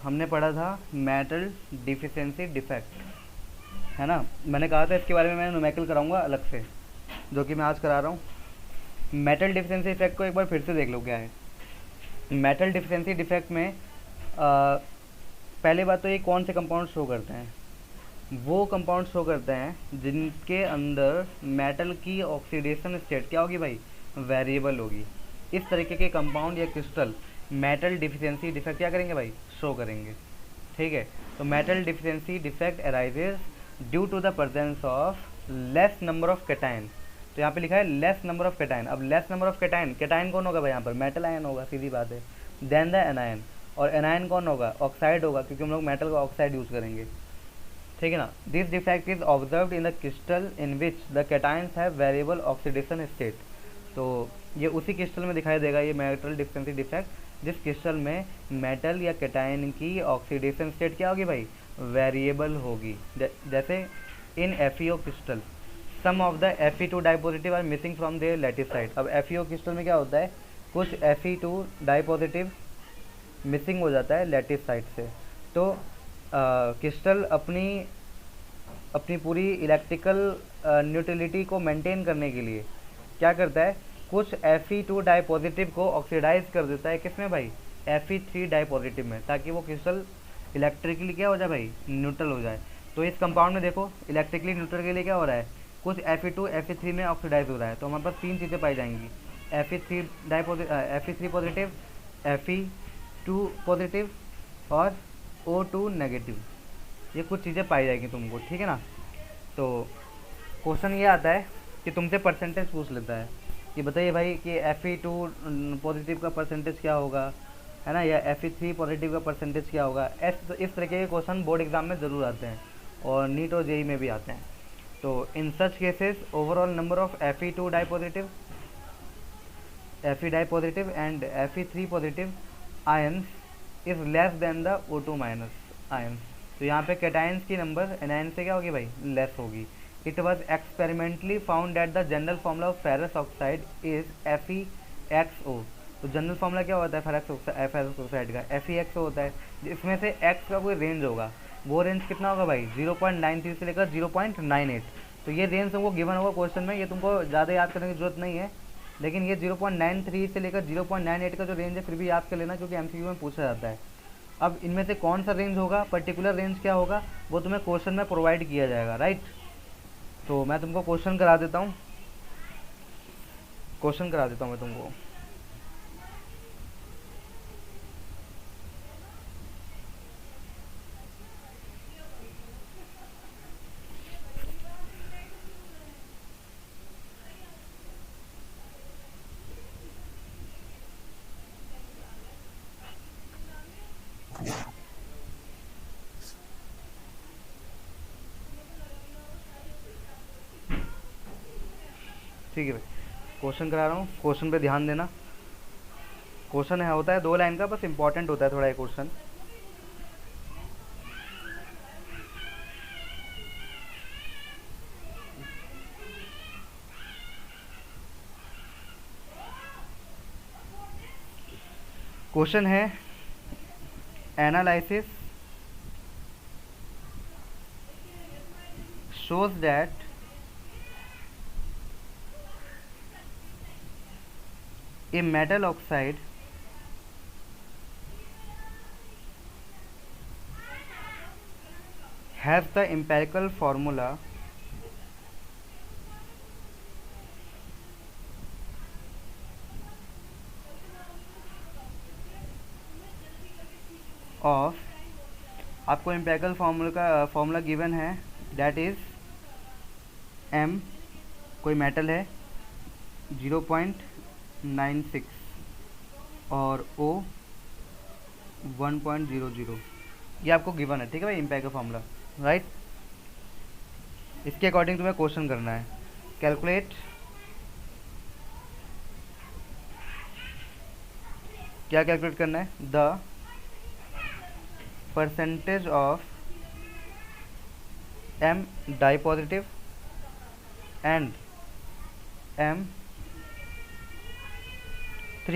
हमने पढ़ा था मेटल डिफिशिएंसी डिफेक्ट, है ना। मैंने कहा था इसके बारे में मैं न्यूमेरिकल कराऊंगा अलग से, जो कि मैं आज करा रहा हूँ। मेटल डिफिशिएंसी इफेक्ट को एक बार फिर से देख लो क्या है। मेटल डिफिशिएंसी डिफेक्ट में पहले बात तो ये कौन से कंपाउंड शो करते हैं, वो कंपाउंड शो करते हैं जिनके अंदर मेटल की ऑक्सीडेशन स्टेट क्या होगी भाई, वेरिएबल होगी। इस तरीके के कंपाउंड या क्रिस्टल मेटल डिफिशिएंसी डिफेक्ट क्या करेंगे भाई, शो करेंगे। ठीक है, तो metal deficiency defect arises due to the presence of less number of cation. तो यहाँ पे लिखा है लेस नंबर ऑफ कैटायन। अब less number of cation, cation कौन होगा भाई यहाँ पर, मेटल आयन होगा, सीधी बात है। देन द एनायन, और एनायन कौन होगा, ऑक्साइड होगा, क्योंकि हम लोग मेटल का ऑक्साइड यूज़ करेंगे। ठीक है ना। This defect is observed in the crystal in which the cations have variable oxidation state. तो ये उसी क्रिस्टल में दिखाई देगा ये मेटल डिफिशिएंसी डिफेक्ट, जिस क्रिस्टल में मेटल या कैटायन की ऑक्सीडेशन स्टेट क्या होगी भाई, वेरिएबल होगी। जैसे in FeO crystal some of the Fe2 dipositive are missing from their lattice site. अब एफईओ क्रिस्टल में क्या होता है, कुछ Fe2 डाइपॉजिटिव मिसिंग हो जाता है लैटिस साइड से। तो क्रिस्टल अपनी अपनी पूरी इलेक्ट्रिकल न्यूट्रलिटी को मेंटेन करने के लिए क्या करता है, कुछ Fe2 डाइपॉजिटिव को ऑक्सीडाइज कर देता है, किसमें भाई, Fe3 डाइपॉजिटिव में, ताकि वो क्रिस्टल इलेक्ट्रिकली क्या हो जाए भाई, न्यूट्रल हो जाए। तो इस कंपाउंड में देखो इलेक्ट्रिकली न्यूट्रल के लिए क्या हो रहा है, कुछ Fe2 Fe3 में ऑक्सीडाइज हो रहा है। तो हमारे पास तीन चीज़ें पाई जाएंगी, Fe3 पॉजिटिव, Fe2 पॉजिटिव और O2 नेगेटिव। ये कुछ चीज़ें पाई जाएगी तुमको, ठीक है ना। तो क्वेश्चन ये आता है कि तुमसे परसेंटेज पूछ लेता है कि बताइए भाई कि Fe2 पॉजिटिव का परसेंटेज क्या होगा, है ना, या Fe3 पॉजिटिव का परसेंटेज क्या होगा। इस तरीके के क्वेश्चन बोर्ड एग्जाम में ज़रूर आते हैं और नीट और जेई में भी आते हैं। तो in such cases overall number of Fe2 dipositive, Fe dipositive and Fe3 positive ions is less than the O2 minus ions. तो यहाँ पे कैटायंस की नंबर एनायन से क्या होगी भाई, लेस होगी। It was experimentally found that the general formula of ferrous oxide is FeXO। तो जनरल फॉर्मूला क्या होता है फेरस ऑक्साइड का, FeXO होता है। इसमें से x का कोई रेंज होगा, वो रेंज कितना होगा भाई, 0.93 से लेकर 0.98। तो ये रेंज तुमको गिवन होगा क्वेश्चन में, ये तुमको ज़्यादा याद करने की जरूरत नहीं है, लेकिन ये 0.93 से लेकर 0.98 का जो रेंज है फिर भी याद कर लेना, क्योंकि MCQ में पूछा जाता है। अब इनमें से कौन सा रेंज होगा, पर्टिकुलर रेंज क्या होगा, वो तुम्हें क्वेश्चन में प्रोवाइड किया जाएगा, राइट। तो मैं तुमको क्वेश्चन करा देता हूँ, मैं तुमको। ठीक है भाई, क्वेश्चन करा रहा हूँ, क्वेश्चन पे ध्यान देना। क्वेश्चन है होता है 2 लाइन का, बस इंपॉर्टेंट होता है थोड़ा ये क्वेश्चन। क्वेश्चन है analysis shows that a metal oxide has the empirical formula of, आपको empirical फॉर्मूला गिवन है, दैट इज M कोई मेटल है 0.96 और O 1.00, ये आपको गिवन है, ठीक है भाई, empirical फॉर्मूला, राइट। इसके अकॉर्डिंग तुम्हें क्वेश्चन करना है, कैलकुलेट, क्या कैलकुलेट करना है, the percentage of M डाइपॉजिटिव and M3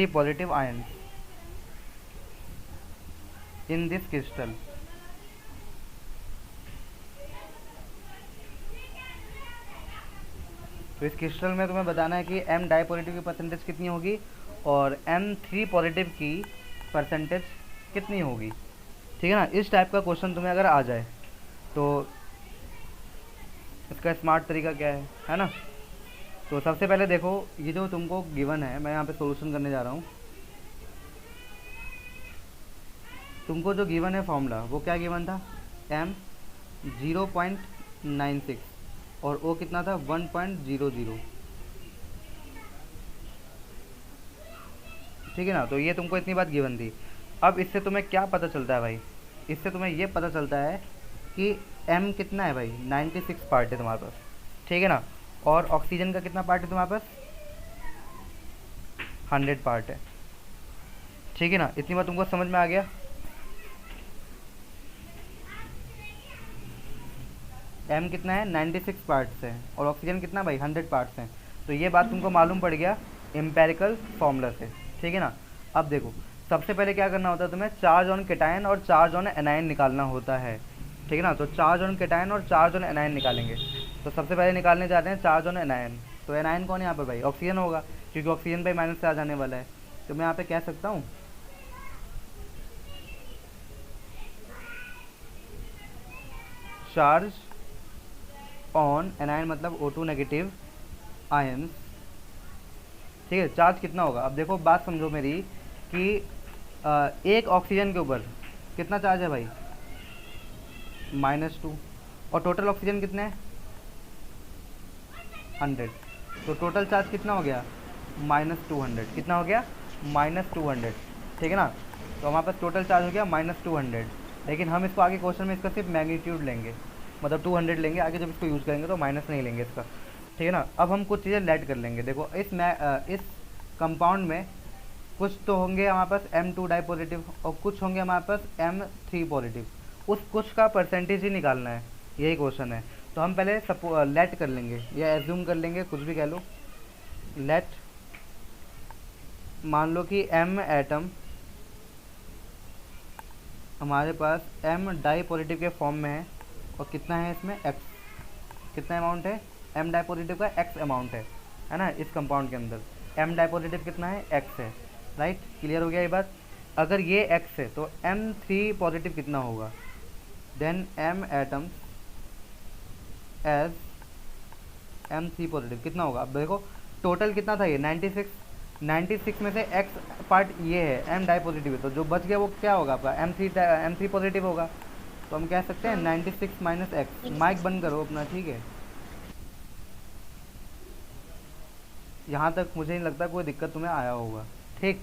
positive ions in this crystal. तो इस क्रिस्टल में तुम्हें बताना है कि M डाई पॉजिटिव की परसेंटेज कितनी होगी और M3 पॉजिटिव की परसेंटेज कितनी होगी। ठीक है ना। इस टाइप का क्वेश्चन तुम्हें अगर आ जाए तो इसका स्मार्ट तरीका क्या है ना। तो सबसे पहले देखो, ये जो तुमको गिवन है, मैं यहाँ पे सॉल्यूशन करने जा रहा हूँ। तुमको जो गिवन है फॉर्मूला, वो क्या गिवन था, M 0.96 और O कितना था 1.00। ठीक है ना। तो ये तुमको इतनी बात गिवन थी। अब इससे तुम्हें क्या पता चलता है भाई, इससे तुम्हें ये पता चलता है कि M कितना है भाई, 96 पार्ट है तुम्हारे पास। ठीक है ना। और ऑक्सीजन का कितना पार्ट है तुम्हारे पास, 100 पार्ट है। ठीक है ना। इतनी बात तुमको समझ में आ गया। M कितना है, 96 पार्ट्स है और ऑक्सीजन कितना भाई, 100 पार्ट्स हैं। तो ये बात तुमको मालूम पड़ गया एम्पेरिकल फॉर्मूला से। ठीक है ना। अब देखो, सबसे पहले क्या करना होता है तुम्हें, चार्ज ऑन कैटायन और चार्ज ऑन एनायन निकालना होता है। ठीक है ना। तो चार्ज ऑन कैटायन और चार्ज ऑन एनायन निकालेंगे। तो सबसे पहले निकालने जाते हैं चार्ज ऑन एनायन। तो एनायन कौन है यहाँ पर भाई, ऑक्सीजन होगा, क्योंकि ऑक्सीजन पे माइनस से आ जाने वाला है। तो मैं यहाँ पे कह सकता हूँ चार्ज ऑन एनायन मतलब O2 नेगेटिव आयंस। ठीक है। चार्ज कितना होगा, अब देखो बात समझो मेरी कि एक ऑक्सीजन के ऊपर कितना चार्ज है भाई, -2। और टोटल ऑक्सीजन कितने हैं, 100। तो टोटल चार्ज कितना हो गया, -200। कितना हो गया, -200। ठीक है ना। तो हमारे पास टोटल चार्ज हो गया -200। लेकिन हम इसको आगे क्वेश्चन में इसका सिर्फ मैग्नीट्यूड लेंगे, मतलब 200 लेंगे। आगे जब इसको यूज़ करेंगे तो माइनस नहीं लेंगे इसका। ठीक है ना। अब हम कुछ चीज़ें लेट कर लेंगे। देखो इस कंपाउंड में कुछ तो होंगे हमारे पास M2 डाई पॉजिटिव और कुछ होंगे हमारे पास M3 पॉजिटिव। उस कुछ का परसेंटेज ही निकालना है, यही क्वेश्चन है। तो हम पहले लेट कर लेंगे या एज्यूम कर लेंगे, कुछ भी कह लो। लेट मान लो कि M एटम हमारे पास M डाई पॉजिटिव के फॉर्म में है और कितना है इसमें X, कितना अमाउंट है M डाई पॉजिटिव का X अमाउंट है ना। इस कंपाउंड के अंदर M डाई पॉजिटिव कितना है, X है। राइट, क्लियर हो गया ये बात। अगर ये X है तो M3 पॉजिटिव कितना होगा, then M atoms as M3 positive कितना होगा। अब देखो टोटल कितना था ये 96 में से X पार्ट ये है M डाई पॉजिटिव है, तो जो बच गया वो क्या होगा आपका M3 पॉजिटिव होगा। तो हम कह सकते हैं 96 माइनस X। माइक बंद करो अपना, ठीक है। यहाँ तक मुझे नहीं लगता कोई दिक्कत तुम्हें आया होगा, ठीक।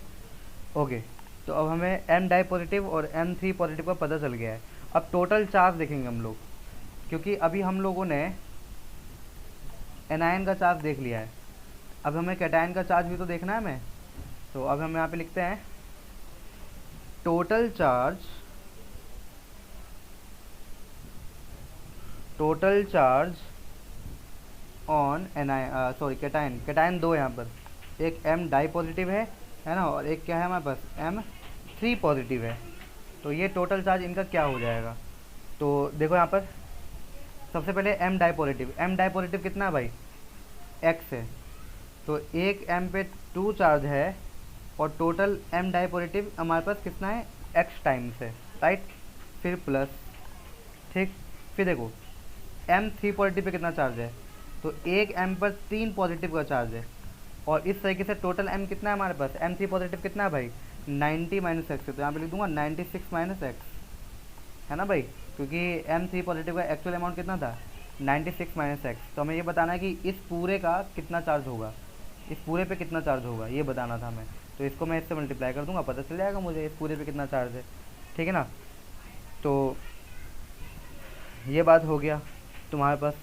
ओके, तो अब हमें M डाई पॉजिटिव और M3 पॉजिटिव का पता चल गया है। अब टोटल चार्ज देखेंगे हम लोग, क्योंकि अभी हम लोगों ने एनायन का चार्ज देख लिया है। अब हमें कैटायन का चार्ज भी तो देखना है हमें। तो अब हम यहाँ पे लिखते हैं total charge on anion, sorry cation दो यहाँ पर, एक M डाई पॉजिटिव है ना, और एक क्या है हमारे पास M3 पॉजिटिव है। तो ये टोटल चार्ज इनका क्या हो जाएगा। तो देखो यहाँ पर सबसे पहले M डाई पॉजिटिव कितना है भाई, X है। तो एक M पे 2 चार्ज है और टोटल M डाई पॉजिटिव हमारे पास कितना है, X टाइम्स है, राइट। फिर प्लस, ठीक। फिर देखो M3 पॉजिटिव पे कितना चार्ज है, तो एक M पर 3 पॉजिटिव का चार्ज है। और इस तरीके से टोटल M कितना है हमारे पास, M3 पॉजिटिव कितना है भाई, 90 माइनस X है। तो यहाँ पे लिख दूंगा 96 माइनस X, है ना भाई, क्योंकि M3 पॉजिटिव का एक्चुअल अमाउंट कितना था, 96 माइनस X। तो हमें ये बताना है कि इस पूरे का कितना चार्ज होगा, इस पूरे पे कितना चार्ज होगा, ये बताना था हमें। तो इसको मैं इससे मल्टीप्लाई कर दूंगा, पता चल जाएगा मुझे इस पूरे पे कितना चार्ज है, ठीक है ना। तो ये बात हो गया तुम्हारे पास,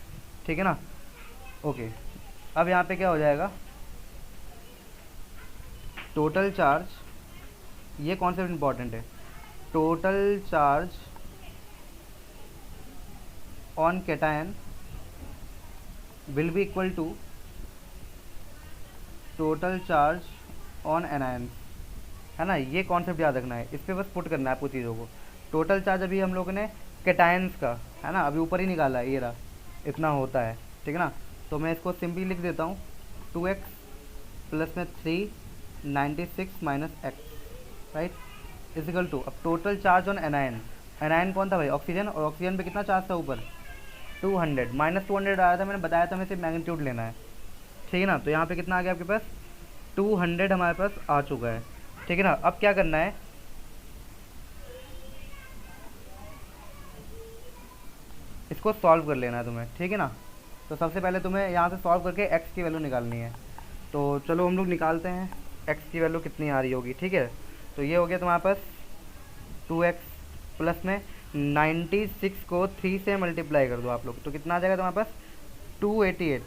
ठीक है ना। ओके, अब यहाँ पे क्या हो जाएगा, टोटल चार्ज, ये कॉन्सेप्ट इंपॉर्टेंट है, total charge on cation will be equal to total charge on anion, है ना। ये कॉन्सेप्ट याद रखना है, इस पर बस पुट करना है आपको चीज़ों को। टोटल चार्ज अभी हम लोगों ने कैटायंस का है ना अभी ऊपर ही निकाला है, ये रहा, इतना होता है, ठीक है ना। तो मैं इसको सिंपली लिख देता हूँ 2x प्लस में 3 96 minus x, right, equal to, अब total charge on anion, anion कौन था भाई, ऑक्सीजन, और ऑक्सीजन पे कितना चार्ज था ऊपर 200, माइनस 200 आ रहा था, मैंने बताया था हमें सिर्फ मैग्नीट्यूड लेना है, ठीक है ना। तो यहाँ पे कितना आ गया आपके पास 200 हमारे पास आ चुका है, ठीक है ना। अब क्या करना है, इसको सॉल्व कर लेना है तुम्हें, ठीक है ना। तो सबसे पहले तुम्हें यहाँ से सॉल्व करके x की वैल्यू निकालनी है। तो चलो हम लोग निकालते हैं x की वैल्यू कितनी आ रही होगी, ठीक है। तो ये हो गया तुम्हारे पास 2x प्लस में 96 को 3 से मल्टीप्लाई कर दो आप लोग, तो कितना आ जाएगा तुम्हारे पास 288,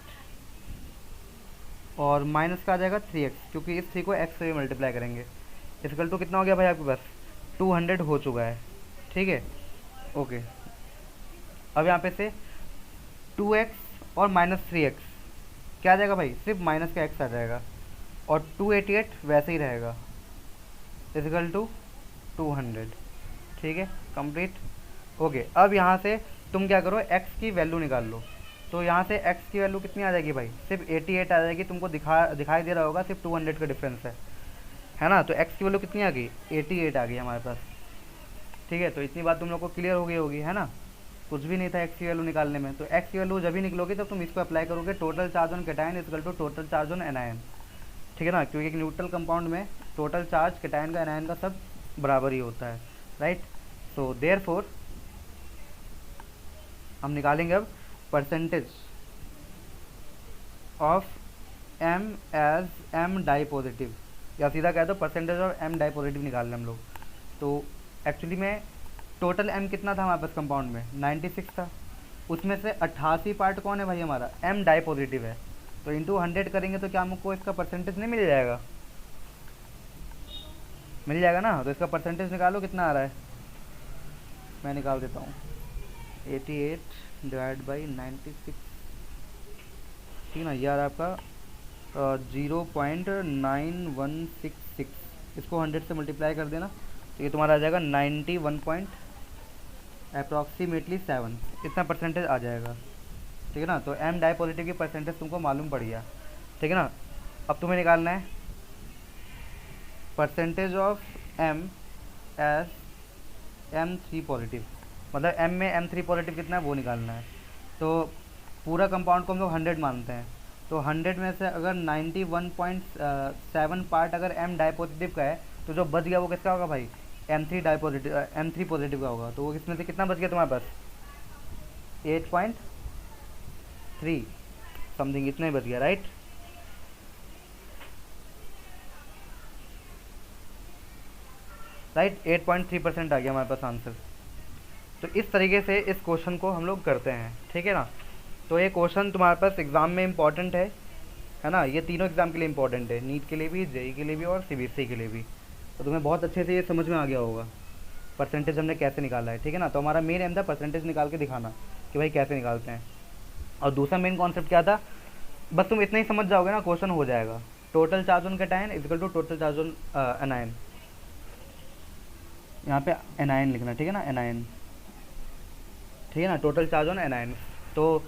और माइनस का आ जाएगा 3x, क्योंकि इस 3 को x से भी मल्टीप्लाई करेंगे, इसकल टू कितना हो गया भाई आपके पास 200 हो चुका है, ठीक है, ओके। अब यहाँ पे से 2x और माइनस 3x क्या आ जाएगा भाई, सिर्फ माइनस का x आ जाएगा, और 288 वैसे ही रहेगा, इजिकल टू 200, ठीक है, कंप्लीट, ओके। अब यहाँ से तुम क्या करो, x की वैल्यू निकाल लो। तो यहाँ से x की वैल्यू कितनी आ जाएगी भाई, सिर्फ 88 आ जाएगी, तुमको दिखाई दे रहा होगा, सिर्फ 200 का डिफरेंस है ना। तो x की वैल्यू कितनी आ गई 88 आ गई हमारे पास, ठीक है। तो इतनी बात तुम लोग को क्लियर हो गई होगी, है ना, कुछ भी नहीं था x की वैल्यू निकालने में। तो x की वैल्यू जब भी निकलोगे तब तुम इसको अप्लाई करोगे, total charge on cation equal to total charge on anion, ठीक है ना, क्योंकि एक न्यूट्रल कंपाउंड में टोटल चार्ज कैटायन का एनायन का सब बराबर ही होता है, राइट। सो देयरफॉर हम निकालेंगे अब percentage of m as m di positive, या सीधा कह दो percentage of m di positive निकाल लें हम लोग। तो एक्चुअली में टोटल m कितना था हमारे पास कंपाउंड में 96 था, उसमें से 88 पार्ट कौन है भाई हमारा m डाई पॉजिटिव है, तो इंटू 100 करेंगे तो क्या हमको इसका परसेंटेज नहीं मिल जाएगा, मिल जाएगा ना। तो इसका परसेंटेज निकालो कितना आ रहा है, मैं निकाल देता हूँ 88 डिवाइड बाई 96, ठीक है ना, ये आ रहा है आपका 0.9166, इसको 100 से मल्टीप्लाई कर देना, तो ये तुम्हारा आ जाएगा 91 पॉइंट अप्रॉक्सीमेटली 7, इतना परसेंटेज आ जाएगा, ठीक है ना। तो m डाई पॉजिटिव की परसेंटेज तुमको मालूम पड़ गया, ठीक है ना। अब तुम्हें निकालना है percentage of m as m3 positive, मतलब m में m3 पॉजिटिव कितना है वो निकालना है। तो पूरा कंपाउंड को हम लोग 100 मानते हैं, तो 100 में से अगर 91.7 पार्ट अगर m डाई पॉजिटिव का है, तो जो बच गया वो किसका होगा भाई m3 die positive m3 positive का होगा। तो वो इसमें से कितना बच गया तुम्हारे पास 8.3 समथिंग, इतना ही बच गया, राइट। राइट 8.3% आ गया हमारे पास आंसर। तो इस तरीके से इस क्वेश्चन को हम लोग करते हैं, ठीक है ना। तो ये क्वेश्चन तुम्हारे पास एग्ज़ाम में इम्पॉर्टेंट है ना, ये तीनों एग्ज़ाम के लिए इम्पॉर्टेंट है, नीट के लिए भी, जेई के लिए भी और सीबीएसई के लिए भी। तो तुम्हें बहुत अच्छे से ये समझ में आ गया होगा परसेंटेज हमने कैसे निकाला है, ठीक है ना। तो हमारा मेन एम था परसेंटेज निकाल के दिखाना कि भाई कैसे निकालते हैं। और दूसरा मेन कॉन्सेप्ट क्या था, बस तुम इतना ही समझ जाओगे ना क्वेश्चन हो जाएगा, total charge on cation equal to total charge on anion, यहाँ पे एनायन लिखना, ठीक है ना, एनायन, ठीक है ना, टोटल चार्ज ऑन एनायन। तो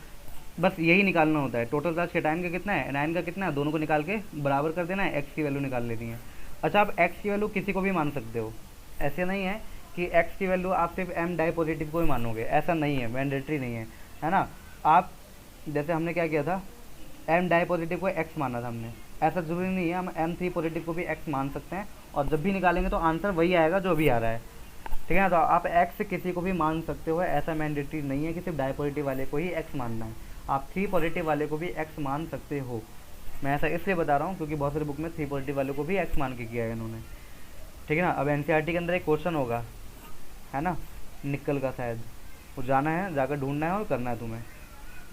बस यही निकालना होता है, टोटल चार्ज कैटायन का कितना है, एनायन का कितना है, दोनों को निकाल के बराबर कर देना है, एक्स की वैल्यू निकाल लेनी है। अच्छा, आप एक्स की वैल्यू किसी को भी मान सकते हो, ऐसे नहीं है कि एक्स की वैल्यू आप सिर्फ m डाई पॉजिटिव को ही मानोगे, ऐसा नहीं है, मैंडेटरी नहीं है ना। आप जैसे हमने क्या किया था, m डाई पॉजिटिव को x माना था हमने, ऐसा ज़रूरी नहीं है, हम m3 पॉजिटिव को भी x मान सकते हैं, और जब भी निकालेंगे तो आंसर वही आएगा जो भी आ रहा है, ठीक है ना। तो आप x किसी को भी मान सकते हो, ऐसा मैंडेटरी नहीं है कि सिर्फ डाई पॉजिटिव वाले को ही x मानना है, आप 3 पॉजिटिव वाले को भी x मान सकते हो। मैं ऐसा इसलिए बता रहा हूँ क्योंकि बहुत सारे बुक में 3 पॉजिटिव वाले को भी x मान के किया है इन्होंने, ठीक है ना। अब एनसीईआरटी के अंदर एक क्वेश्चन होगा, है ना, निकल का शायद, वो जाना है, जाकर ढूंढना है और करना है तुम्हें।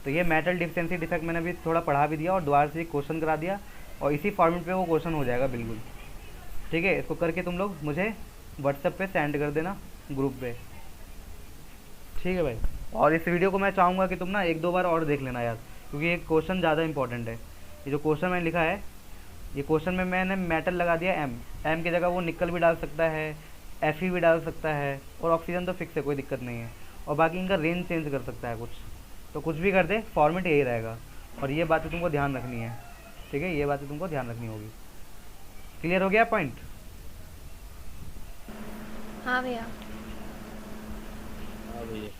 तो ये मेटल डिफिशिएंसी डिफेक्ट मैंने अभी थोड़ा पढ़ा भी दिया और दोबारा से क्वेश्चन करा दिया, और इसी फॉर्मेट पे वो क्वेश्चन हो जाएगा बिल्कुल, ठीक है। इसको करके तुम लोग मुझे व्हाट्सएप पे सेंड कर देना ग्रुप पे, ठीक है भाई। और इस वीडियो को मैं चाहूँगा कि तुम ना 1-2 बार और देख लेना यार, क्योंकि ये क्वेश्चन ज़्यादा इंपॉर्टेंट है। ये जो क्वेश्चन मैंने लिखा है, ये क्वेश्चन में मैंने मेटल लगा दिया m की जगह वो निकल भी डाल सकता है, Fe भी डाल सकता है, और ऑक्सीजन तो फिक्स है, कोई दिक्कत नहीं है। और बाकी इनका रेंज चेंज कर सकता है कुछ, तो कुछ भी कर दे फॉर्मेट यही रहेगा। और ये बातें तुमको ध्यान रखनी है, ठीक है, ये बातें तुमको ध्यान रखनी होगी। क्लियर हो गया पॉइंट? हाँ भैया। हाँ भैया।